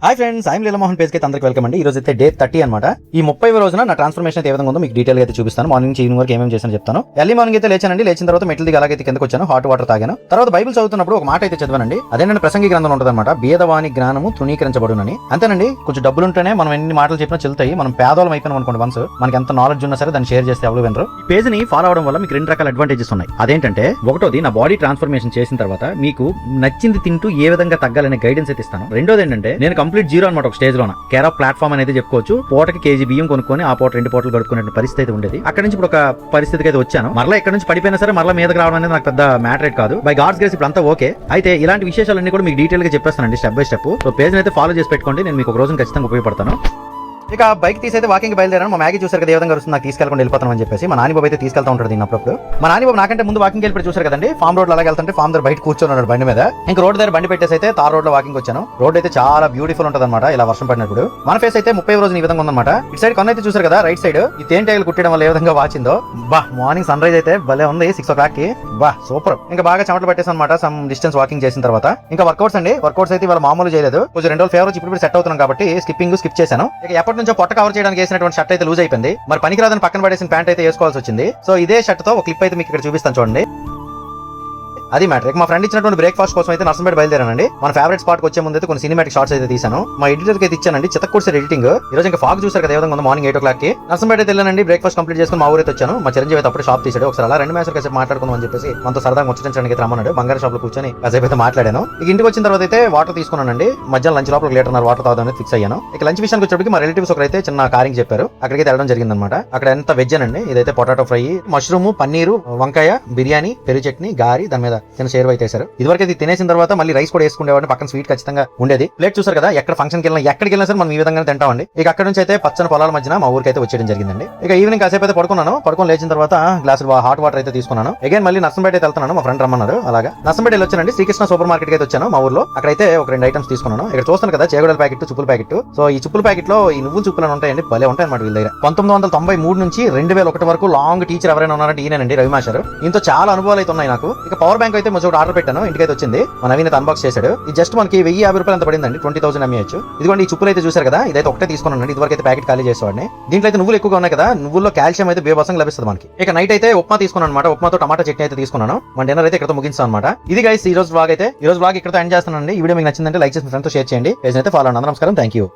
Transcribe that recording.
Hi friends, I'm Leelamohan page కి అందరికి welcome అండి. ఈ రోజు అయితే డే 30 అనమాట. ఈ 30వ రోజున నా ట్రాన్స్ఫర్మేషన్ అయితే ఏ విధంగా ఉందో మీకు డీటెయిల్ గా అయితే చూపిస్తాను. మార్నింగ్ నుంచి ఈవినింగ్ వరకు ఏమేమి చేశాను చెప్తాను. ఎర్లీ మార్నింగ్ అయితే లేచానండి. లేచిన తర్వాత మెట్లు దిగి అలాగైతే కిందకు వచ్చాను. హాట్ వాటర్ తాగాను. తర్వాత బైబిల్ చదువుతున్నప్పుడు ఒక మాట అయితే చదివానండి. అదేంటంటే ప్రసంగి గ్రంథంలో ఉంటుందన్నమాట. భేదవాని జ్ఞానము తృణీకరించబడునని. అంతేనండి, కొంచెం డబ్బులు ఉంటేనే మనం ఎన్ని మాటలు చెప్పినా చెల్తాయి. మనం పేదవాళ్ళం అయిపోయినాం అనుకోండి, వన్స్ మనకి ఎంత నాలెడ్జ్ ఉన్నా సరే దాన్ని షేర్ చేస్తే ఎవరు వినరు. ఈ పేజ్ ని ఫాలో అవడం వల్ల మీకు 2 రకాల అడ్వాంటేజెస్ ఉన్నాయి. అదేంటంటే, ఒకటోది నా బాడీ ట్రాన్స్ఫర్మేషన్ చేసిన తర్వాత మీకు నచ్చింది తింటూ ఏ విధంగా తగ్గాలనే గైడెన్స్ అయితే ఇస్తాను. రెండోది ఏంటంటే, నేను కంప్లీట్ జీరో అనమాట. ఒక స్టేజ్ లోన కేర్ ఆఫ్ ప్లాట్ఫామ్ అనేది చెప్పుకోవచ్చు. పూటకి కేజీ బియ్యం కొనుక్కొని ఆ పూట 2 పూటలు గడుపుకునే పరిస్థితి అయితే ఉండేది. అక్కడ నుంచి ఇప్పుడు ఒక పరిస్థితికి అయితే వచ్చాను. మరలా ఇక్కడ నుంచి పడిపోయినా సరే మరలా మీదకి రావడం అనేది నాకు పెద్ద మ్యాటర్ కాదు. బై గాడ్స్ గ్రేస్ ఇప్పుడు అంతా ఓకే. అయితే ఇలాంటి విశేషాలన్నీ కూడా మీకు డీటెయిల్ గా చెప్పేస్తానండి, step by step. So page అయితే ఫాలో చేసి పెట్టుకోండి. నేను మీకు ఒక రోజు ఖచ్చితంగా ఉపయోగపడతాను. ఇక బైక్ తీసైతే వాకింగ్ బయలుదేరాను. మా మ్యాగీ చూసారు కదా ఏ విధంగా వస్తుంది, నాకు తీసుకెళ్ళకుండా వెళ్ళిపోతాను అని చెప్పేసి. మా నాని బాబు అయితే తీసుకెళ్తా ఉంటాడు దీన్ని అప్పుడప్పుడు. మా నాని బాబు నాకంటే ముందు వాకింగ్ వెళ్ళి చూసారు కదండి, ఫామ్ రోడ్ అలాగే వెళ్తుంటే ఫామ్ దగ్గర బయట కూర్చొని బండి మీద. ఇంకా రోడ్ దగ్గర బండి పెట్టేసి అయితే తార్ రోడ్ లో వాకింగ్ వచ్చాను. రోడ్ అయితే చాలా బ్యూటిఫుల్ ఉంటుంది అనమాట ఇలా వర్షం పడినప్పుడు. మన ఫేస్ అయితే 30వ రోజు ఈ విధంగా ఉందన్నమాట. ఇటు సైడ్ కన్ను అయితే చూసారు కదా, రైట్ సైడ్ ఈ తేనెటీగలు కుట్టడం వల్ల ఏ విధంగా వాచిందో. బా, మార్నింగ్ సన్ రైజ్ అయితే భలే ఉంది 6 o'clock కి. బా సూపర్. ఇంకా బాగా చెమటలు పట్టేసి అనమాట సమ్ డిస్టెన్స్ వాకింగ్ చేసిన తర్వాత. ఇంకా వర్కౌట్స్ అండి, వర్కౌట్స్ అయితే ఇవాళ మామూలు చేయలేదు. కొంచెం 2 రోజులు ఫేవర్ వచ్చి ఇప్పుడు సెట్ అవుతున్నాం కాబట్టి స్కిప్ చేశాను. ఇక ఎప్పటి నుంచో పొట్ట కవర్ చేయడానికి వేసినటువంటి షర్ట్ అయితే లూజ్ అయిపోయింది. మరి పనికిరాదని పక్కన పడేసిన ప్యాంట్ అయితే వేసుకోవాల్సి వచ్చింది. సో ఇదే షర్ట్ తో ఒక క్లిప్ అయితే మీకు ఇక్కడ చూపిస్తాను చూడండి. అది మ్యాటర్. మా ఫ్రెండ్ ఇచ్చినటువంటి బ్రేక్ఫాస్ట్ కోసం అయితే నర్సంపేట బయలుదేరానండి. మన ఫేవరెట్ స్పాట్ కి వచ్చే ముందు అయితే కొన్ని సినిమాటిక్ షార్ట్స్ అయితే తీసాను. మా ఎడిటర్ కి అయితే ఇచ్చానండి, చిత్తకూర్స్ ఎడిటింగ్. ఈ రోజు ఇంకా ఫాగ్ చూసారు కదా ఏ విధంగా ఉంది. మార్నింగ్ 8 o'clock కి నర్సంపేట అయితే వెళ్ళానండి. బ్రేక్ఫాస్ట్ కంప్లీట్ చేసుకుని మా ఊరైతే వచ్చాను. మా చిరంజీవి అయితే అప్పుడు షాప్ తీసాడు. ఒకసారి అలా 2 మ్యాచ్ కాసేపు మాట్లాడుకుందాం అని చెప్పేసి మనతో సరదాగా ముచ్చటించడానికి అయితే రమ్మన్నాడు. బంగారు షాప్ లో కూర్చొని కాసేపు అయితే మాట్లాడాను. ఇక ఇంటికి వచ్చిన తర్వాత అయితే వాటర్ తీసుకున్నానండి. మధ్యాహ్నం లంచ్ లోపల 1 లీటర్ వాటర్ తాగుదామని ఫిక్స్ అయ్యాను. ఇక లంచ్ విషయానికి వచ్చేప్పటికి మా రిలేటివ్స్ ఒకరైతే చిన్న కారింగ్ చెప్పారు. అక్కడికి వెళ్ళడం జరిగింది అనమాట. అక్కడ ఎంత వెజ్ అండి, ఇదైతే పొటాటో ఫ్రై, మష్రూమ్, పన్నీరు, వంకాయ, బిర్యానీ, పెరుగు చట్నీ, గారి, దాని మీద చిన్న షేర్ అయితే వేశారు. ఇదివరకు ఇది తినేసిన తర్వాత మళ్ళీ రైస్ కూడా వేసుకునేవాడిని. పక్కన స్వీట్ ఖచ్చితంగా ఉండేది. ప్లేట్ చూసారు కదా, ఎక్కడ ఫంక్షన్కి వెళ్ళినా ఎక్కడికి వెళ్ళినా సరే మనం ఈ విధంగా తింటామండి. ఇక అక్కడ నుంచి అయితే పచ్చని పొలాల మధ్యన మా ఊరికి అయితే వచ్చేయడం జరిగిందండి. ఇక ఈవినింగ్ కాసేపు అయితే పడుకొని లేచిన తర్వాత గ్లాస్ హాట్ వాటర్ అయితే తీసుకున్నాను. అగైన్ మళ్ళీ నర్సంపేట అయితే వెళ్తున్నాను. మా ఫ్రెండ్ రమ్మన్నారు. అలాగా నర్సంపేట వచ్చానండి. శ్రీకృష్ణ సూపర్ మార్కెట్ అయితే వచ్చాను మా ఊర్లో. అక్కడైతే ఒక 2 ఐటమ్స్ తీసుకున్నాను. ఇక్కడ చూస్తాను కదా, చేగోడల ప్యాకెట్, చుప్పుల ప్యాకెట్. సో ఈ చుప్పుల ప్యాకెట్ లో ఈ నువ్వుల చుప్పులు ఉంటాయండి, భలే ఉంటాయి అనమాట వీళ్ళ దగ్గర. 1993 నుంచి 2001 వరకు లాంగ్ టీచర్ ఎవరైనా ఉన్నారంటే ఈయనండి, రవి మాస్టర్. ఇంతో చాలా అనుభవాలు అయితే ఉన్నాయి నాకు. ఇక పవర్ బ్యాంక్ అయితే మొదటి ఆర్డర్ పెట్టాను, ఇంటికైతే వచ్చింది. మన నవీన్ అన్బాక్స్ చేశాడు. ఇది జస్ట్ మనకి 1050 రూపాయలు అంత పడిందండి. 20,000 mAh. ఇదిగోండి ఈ చుప్పులు అయితే చూసారు కదా, ఇదైతే ఒకటే తీసుకున్నానండి. ఇదివరకు అయితే ప్యాకెట్ ఖాళీ చేసేవాడిని. దీంట్లో అయితే నువ్వులు ఎక్కువగా ఉన్నాయి కదా, నువ్వుల్లో కాల్షియం అయితే బేబసంగా లభిస్తుంది మనకి. ఇక నైట్ అయితే ఉప్మా తీసుకున్నాను అనమాట. ఉప్మాతో టమాటా చట్నీ అయితే తీసుకున్నాను. మన డిన్నర్ అయితే ఇక్కడ ముగించాను అనమాట. ఇది గైస్ ఈ రోజు వ్లాగ్ ఇక్కడ ఎండ్ చేస్తానండి. ఈ వీడియో మీకు నచ్చిందంటే లైక్ చేసి ఫ్రెండ్స్ తో షేర్ చేయండి. పేజ్ అయితే ఫాలో అవ్వండి. నమస్కారం, థ్యాంక్ యూ.